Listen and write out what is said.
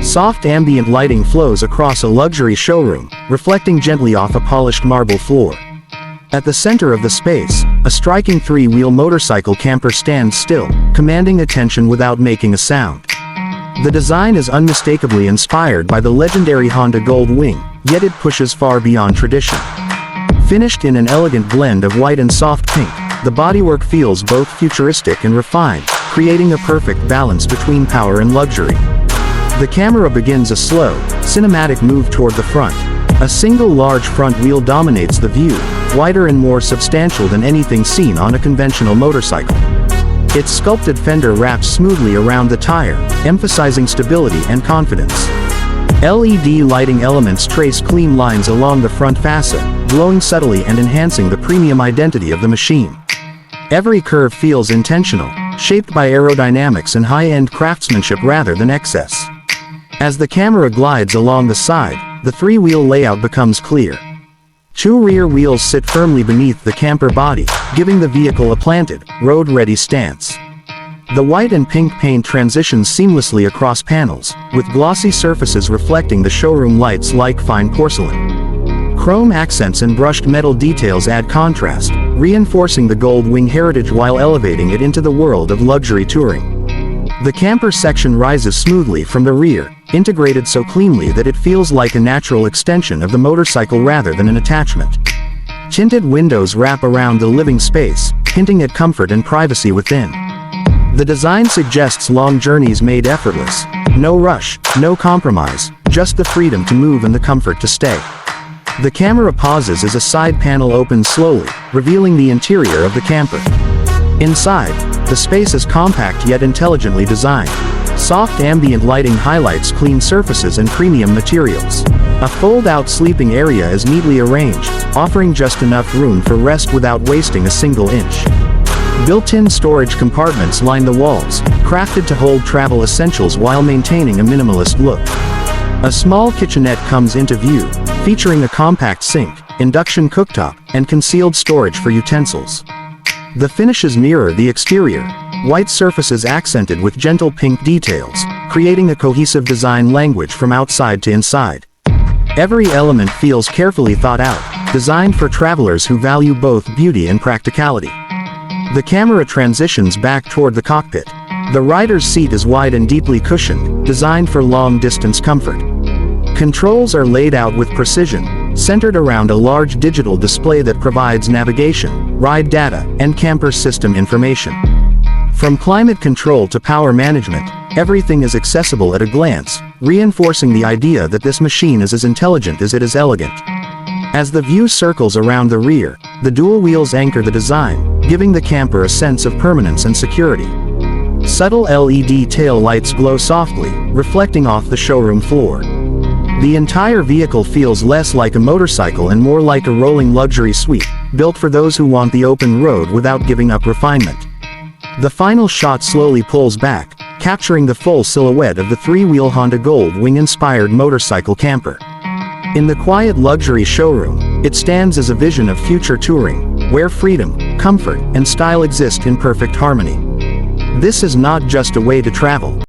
Soft ambient lighting flows across a luxury showroom, reflecting gently off a polished marble floor. At the center of the space, a striking three-wheel motorcycle camper stands still, commanding attention without making a sound. The design is unmistakably inspired by the legendary Honda Gold Wing, yet it pushes far beyond tradition. Finished in an elegant blend of white and soft pink, the bodywork feels both futuristic and refined, creating a perfect balance between power and luxury. The camera begins a slow, cinematic move toward the front. A single large front wheel dominates the view, wider and more substantial than anything seen on a conventional motorcycle. Its sculpted fender wraps smoothly around the tire, emphasizing stability and confidence. LED lighting elements trace clean lines along the front fascia, glowing subtly and enhancing the premium identity of the machine. Every curve feels intentional, shaped by aerodynamics and high-end craftsmanship rather than excess. As the camera glides along the side, the three-wheel layout becomes clear. Two rear wheels sit firmly beneath the camper body, giving the vehicle a planted, road-ready stance. The white and pink paint transitions seamlessly across panels, with glossy surfaces reflecting the showroom lights like fine porcelain. Chrome accents and brushed metal details add contrast, reinforcing the Gold Wing heritage while elevating it into the world of luxury touring. The camper section rises smoothly from the rear, integrated so cleanly that it feels like a natural extension of the motorcycle rather than an attachment. Tinted windows wrap around the living space, hinting at comfort and privacy within. The design suggests long journeys made effortless. No rush, no compromise, just the freedom to move and the comfort to stay. The camera pauses as a side panel opens slowly, revealing the interior of the camper. Inside, the space is compact yet intelligently designed. Soft ambient lighting highlights clean surfaces and premium materials. A fold-out sleeping area is neatly arranged, offering just enough room for rest without wasting a single inch. Built-in storage compartments line the walls, crafted to hold travel essentials while maintaining a minimalist look. A small kitchenette comes into view, featuring a compact sink, induction cooktop, and concealed storage for utensils. The finishes mirror the exterior, white surfaces accented with gentle pink details, creating a cohesive design language from outside to inside. Every element feels carefully thought out, designed for travelers who value both beauty and practicality. The camera transitions back toward the cockpit. The rider's seat is wide and deeply cushioned, designed for long-distance comfort. Controls are laid out with precision, centered around a large digital display that provides navigation, ride data, and camper system information. From climate control to power management, everything is accessible at a glance, reinforcing the idea that this machine is as intelligent as it is elegant. As the view circles around the rear, the dual wheels anchor the design, giving the camper a sense of permanence and security. Subtle LED tail lights glow softly, reflecting off the showroom floor. The entire vehicle feels less like a motorcycle and more like a rolling luxury suite, built for those who want the open road without giving up refinement. The final shot slowly pulls back, capturing the full silhouette of the three-wheel Honda Gold Wing-inspired motorcycle camper. In the quiet luxury showroom, it stands as a vision of future touring, where freedom, comfort, and style exist in perfect harmony. This is not just a way to travel.